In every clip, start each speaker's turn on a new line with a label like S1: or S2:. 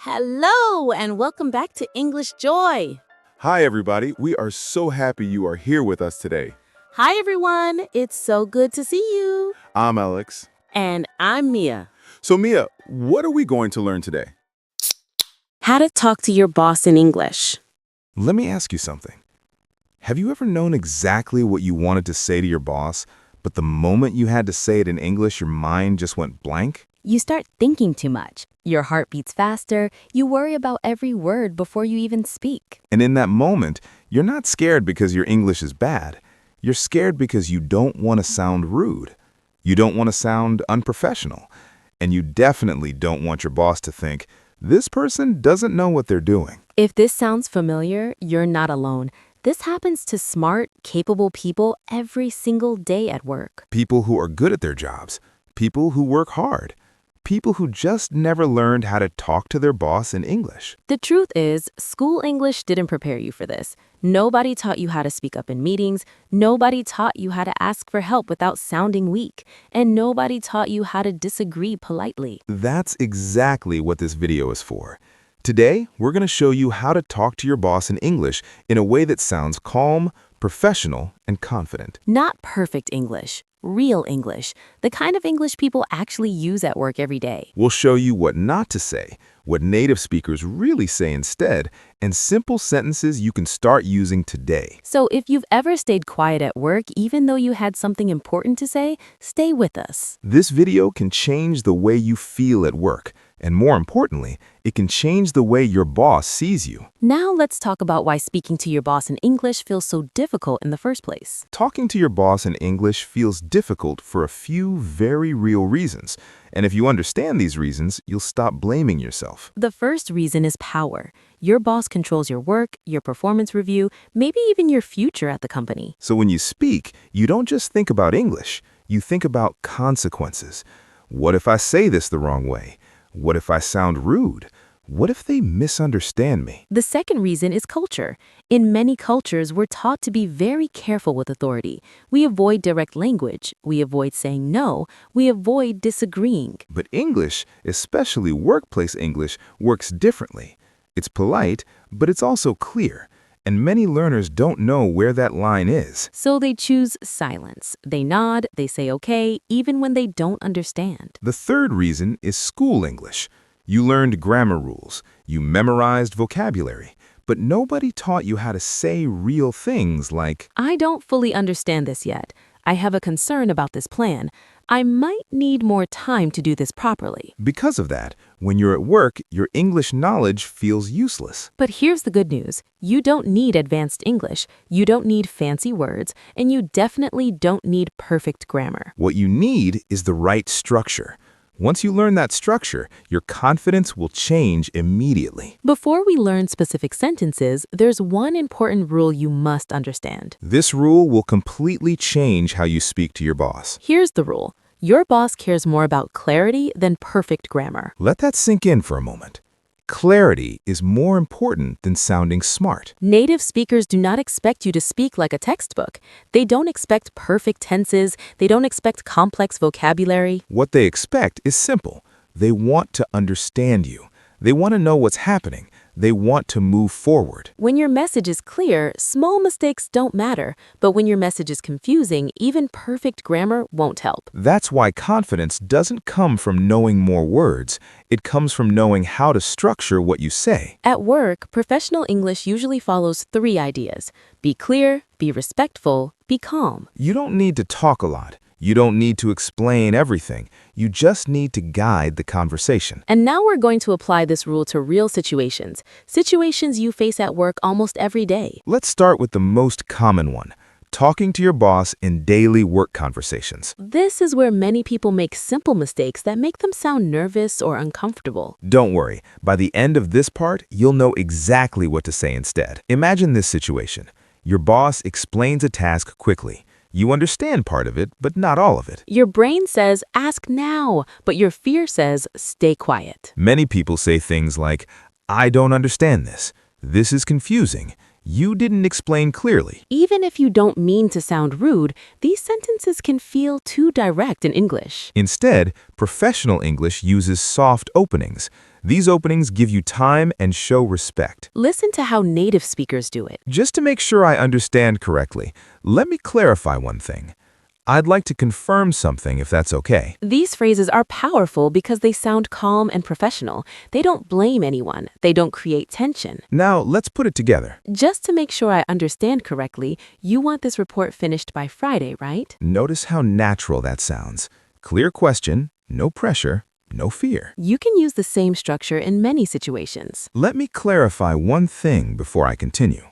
S1: Hello, and welcome back to English Joy.
S2: Hi, everybody. We are so happy you are here with us today.
S1: Hi, everyone. It's so good to see you.
S2: I'm Alex.
S1: And I'm Mia.
S2: So, Mia, what are we going to learn today?
S1: How to talk to your boss in English.
S2: Let me ask you something. Have you ever known exactly what you wanted to say to your boss, but the moment you had to say it in English, your mind just went blank?
S3: You start thinking too much. Your heart beats faster. You worry about every word before you even speak.
S2: And in that moment, you're not scared because your English is bad. You're scared because you don't want to sound rude. You don't want to sound unprofessional. And you definitely don't want your boss to think, this person doesn't know what they're doing.
S3: If this sounds familiar, you're not alone. This happens to smart, capable people every single day at work.
S2: People who are good at their jobs. People who work hard. People who just never learned how to talk to their boss in English.
S3: The truth is, school English didn't prepare you for this. Nobody taught you how to speak up in meetings. Nobody taught you how to ask for help without sounding weak. And nobody taught you how to disagree politely.
S2: That's exactly what this video is for. Today, we're going to show you how to talk to your boss in English in a way that sounds calm, professional, and confident.
S3: Not perfect English. Real English, the kind of English people actually use at work every day.
S2: We'll show you what not to say, what native speakers really say instead, and simple sentences you can start using today.
S3: So if you've ever stayed quiet at work, even though you had something important to say, stay with us.
S2: This video can change the way you feel at work, and more importantly, it can change the way your boss sees you.
S3: Now let's talk about why speaking to your boss in English feels so difficult in the first place.
S2: Talking to your boss in English feels difficult for a few very real reasons. And if you understand these reasons, you'll stop blaming yourself.
S3: The first reason is power. Your boss controls your work, your performance review, maybe even your future at the company.
S2: So when you speak, you don't just think about English, you think about consequences. What if I say this the wrong way? What if I sound rude? What if they misunderstand me?
S3: The second reason is culture. In many cultures, we're taught to be very careful with authority. We avoid direct language. We avoid saying no. We avoid disagreeing.
S2: But English, especially workplace English, works differently. It's polite, but it's also clear. And many learners don't know where that line is.
S3: So they choose silence. They nod, they say okay, even when they don't understand.
S2: The third reason is school English. You learned grammar rules, you memorized vocabulary, but nobody taught you how to say real things like,
S3: I don't fully understand this yet. I have a concern about this plan. I might need more time to do this properly.
S2: Because of that, when you're at work, your English knowledge feels useless.
S3: But here's the good news. You don't need advanced English. You don't need fancy words, and you definitely don't need perfect grammar.
S2: What you need is the right structure. Once you learn that structure, your confidence will change immediately.
S3: Before we learn specific sentences, there's one important rule you must understand.
S2: This rule will completely change how you speak to your boss.
S3: Here's the rule. Your boss cares more about clarity than perfect grammar.
S2: Let that sink in for a moment. Clarity is more important than sounding smart.
S3: Native speakers do not expect you to speak like a textbook. They don't expect perfect tenses. They don't expect complex vocabulary.
S2: What they expect is simple. They want to understand you. They want to know what's happening. They want to move forward.
S3: When your message is clear, small mistakes don't matter. But when your message is confusing, even perfect grammar won't help.
S2: That's why confidence doesn't come from knowing more words. It comes from knowing how to structure what you say.
S3: At work, professional English usually follows 3 ideas. Be clear, be respectful, be calm.
S2: You don't need to talk a lot. You don't need to explain everything. You just need to guide the conversation.
S3: And now we're going to apply this rule to real situations. Situations you face at work almost every day.
S2: Let's start with the most common one. Talking to your boss in daily work conversations.
S3: This is where many people make simple mistakes that make them sound nervous or uncomfortable.
S2: Don't worry. By the end of this part, you'll know exactly what to say instead. Imagine this situation. Your boss explains a task quickly. You understand part of it, but not all of it.
S3: Your brain says, ask now, but your fear says, stay quiet.
S2: Many people say things like, I don't understand this. This is confusing. You didn't explain clearly.
S3: Even if you don't mean to sound rude, these sentences can feel too direct in English.
S2: Instead, professional English uses soft openings. These openings give you time and show respect.
S3: Listen to how native speakers do it.
S2: Just to make sure I understand correctly, let me clarify one thing. I'd like to confirm something if that's okay.
S3: These phrases are powerful because they sound calm and professional. They don't blame anyone. They don't create tension.
S2: Now, let's put it together.
S3: Just to make sure I understand correctly, you want this report finished by Friday, right?
S2: Notice how natural that sounds. Clear question, no pressure, no fear.
S3: You can use the same structure in many situations.
S2: Let me clarify one thing before I continue.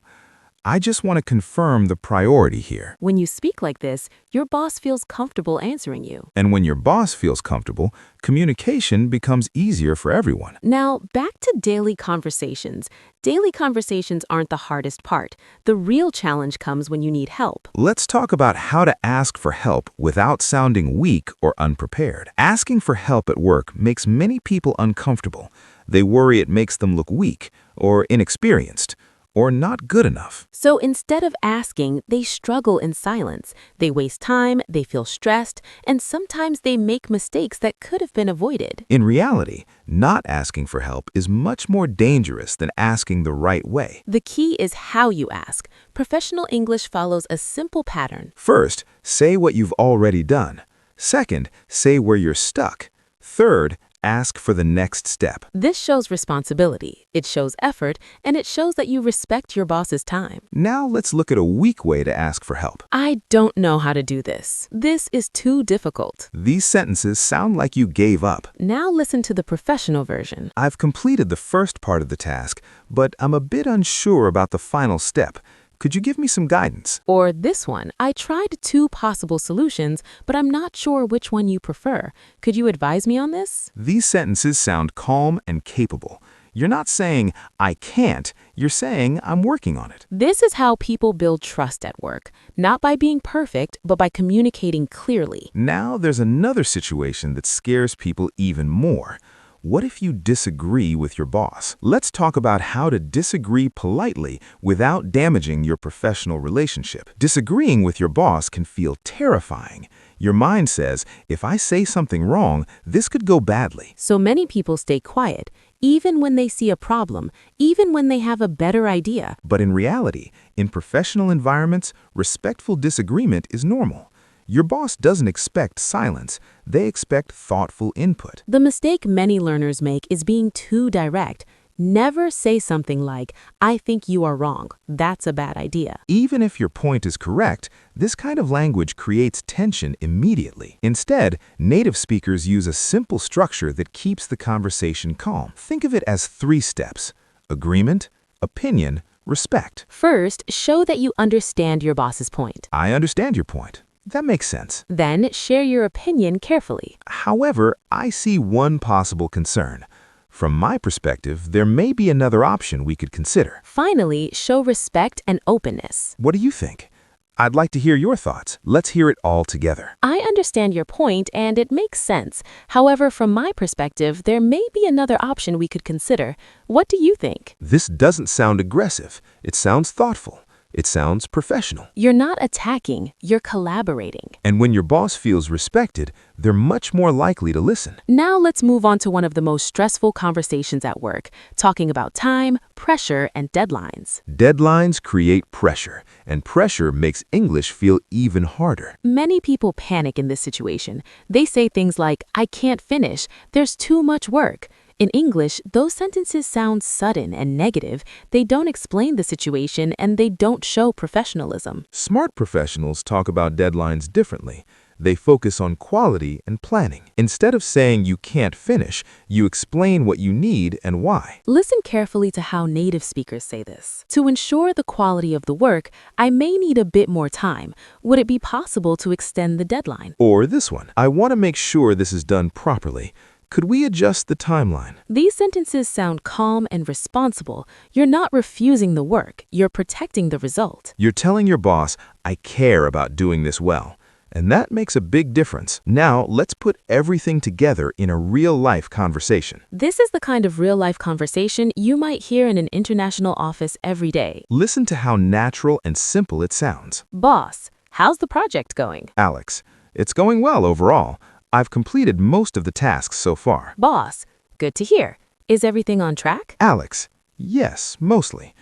S2: I just want to confirm the priority here.
S3: When you speak like this, your boss feels comfortable answering you.
S2: And when your boss feels comfortable, communication becomes easier for everyone.
S3: Now, back to daily conversations. Daily conversations aren't the hardest part. The real challenge comes when you need help.
S2: Let's talk about how to ask for help without sounding weak or unprepared. Asking for help at work makes many people uncomfortable. They worry it makes them look weak or inexperienced or not good enough.
S3: So instead of asking, they struggle in silence. They waste time, they feel stressed, and sometimes they make mistakes that could have been avoided.
S2: In reality, not asking for help is much more dangerous than asking the right way.
S3: The key is how you ask. Professional English follows a simple pattern.
S2: First, say what you've already done. Second, say where you're stuck. Third, ask for the next step.
S3: This shows responsibility, it shows effort, and it shows that you respect your boss's time.
S2: Now let's look at a weak way to ask for help.
S3: I don't know how to do this. This is too difficult.
S2: These sentences sound like you gave up.
S3: Now listen to the professional version.
S2: I've completed the first part of the task, but I'm a bit unsure about the final step. Could you give me some guidance?
S3: Or this one, I tried 2 possible solutions, but I'm not sure which one you prefer. Could you advise me on this?
S2: These sentences sound calm and capable. You're not saying, I can't. You're saying, I'm working on it.
S3: This is how people build trust at work, not by being perfect, but by communicating clearly.
S2: Now there's another situation that scares people even more. What if you disagree with your boss? Let's talk about how to disagree politely without damaging your professional relationship. Disagreeing with your boss can feel terrifying. Your mind says, if I say something wrong, this could go badly.
S3: So many people stay quiet, even when they see a problem, even when they have a better idea.
S2: But in reality, in professional environments, respectful disagreement is normal. Your boss doesn't expect silence. They expect thoughtful input.
S3: The mistake many learners make is being too direct. Never say something like, I think you are wrong. That's a bad idea.
S2: Even if your point is correct, this kind of language creates tension immediately. Instead, native speakers use a simple structure that keeps the conversation calm. Think of it as 3 steps: agreement, opinion, respect.
S3: First, show that you understand your boss's point.
S2: I understand your point. That makes sense.
S3: Then, share your opinion carefully.
S2: However, I see one possible concern. From my perspective, there may be another option we could consider.
S3: Finally, show respect and openness.
S2: What do you think? I'd like to hear your thoughts. Let's hear it all together.
S3: I understand your point and it makes sense. However, from my perspective, there may be another option we could consider. What do you think?
S2: This doesn't sound aggressive. It sounds thoughtful. It sounds professional.
S3: You're not attacking, you're collaborating.
S2: And when your boss feels respected, they're much more likely to listen.
S3: Now let's move on to one of the most stressful conversations at work, talking about time, pressure, and deadlines.
S2: Deadlines create pressure, and pressure makes English feel even harder.
S3: Many people panic in this situation. They say things like, I can't finish, there's too much work. In English, those sentences sound sudden and negative. They don't explain the situation and they don't show professionalism.
S2: Smart professionals talk about deadlines differently. They focus on quality and planning. Instead of saying you can't finish, you explain what you need and why.
S3: Listen carefully to how native speakers say this. To ensure the quality of the work, I may need a bit more time. Would it be possible to extend the deadline?
S2: Or this one, I want to make sure this is done properly. Could we adjust the timeline?
S3: These sentences sound calm and responsible. You're not refusing the work. You're protecting the result.
S2: You're telling your boss, I care about doing this well. And that makes a big difference. Now, let's put everything together in a real-life conversation.
S3: This is the kind of real-life conversation you might hear in an international office every day.
S2: Listen to how natural and simple it sounds.
S3: Boss, how's the project going?
S2: Alex, it's going well overall. I've completed most of the tasks so far.
S3: Boss, good to hear. Is everything on track?
S2: Alex, yes, mostly.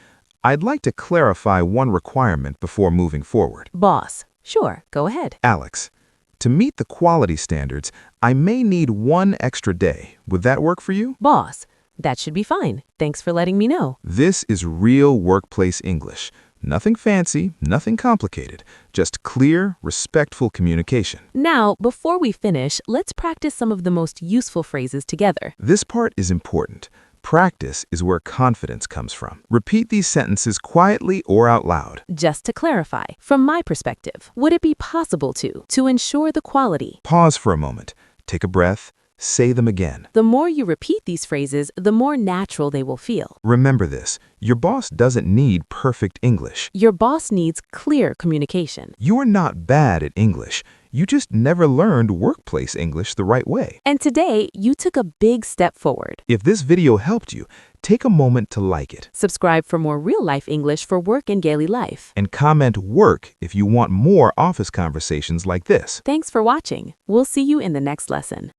S2: I'd like to clarify one requirement before moving forward.
S3: Boss, sure, go ahead.
S2: Alex, to meet the quality standards, I may need 1 extra day. Would that work for you?
S3: Boss, that should be fine. Thanks for letting me know.
S2: This is real workplace English. Nothing fancy, nothing complicated. Just clear, respectful communication.
S3: Now, before we finish, let's practice some of the most useful phrases together.
S2: This part is important. Practice is where confidence comes from. Repeat these sentences quietly or out loud.
S3: Just to clarify, from my perspective, would it be possible to ensure the quality?
S2: Pause for a moment. Take a breath. Say them again.
S3: The more you repeat these phrases, the more natural they will feel.
S2: Remember this. Your boss doesn't need perfect English.
S3: Your boss needs clear communication.
S2: You are not bad at English. You just never learned workplace English the right way.
S3: And today, you took a big step forward.
S2: If this video helped you, take a moment to like it.
S3: Subscribe for more real-life English for work and daily life.
S2: And comment work if you want more office conversations like this.
S3: Thanks for watching. We'll see you in the next lesson.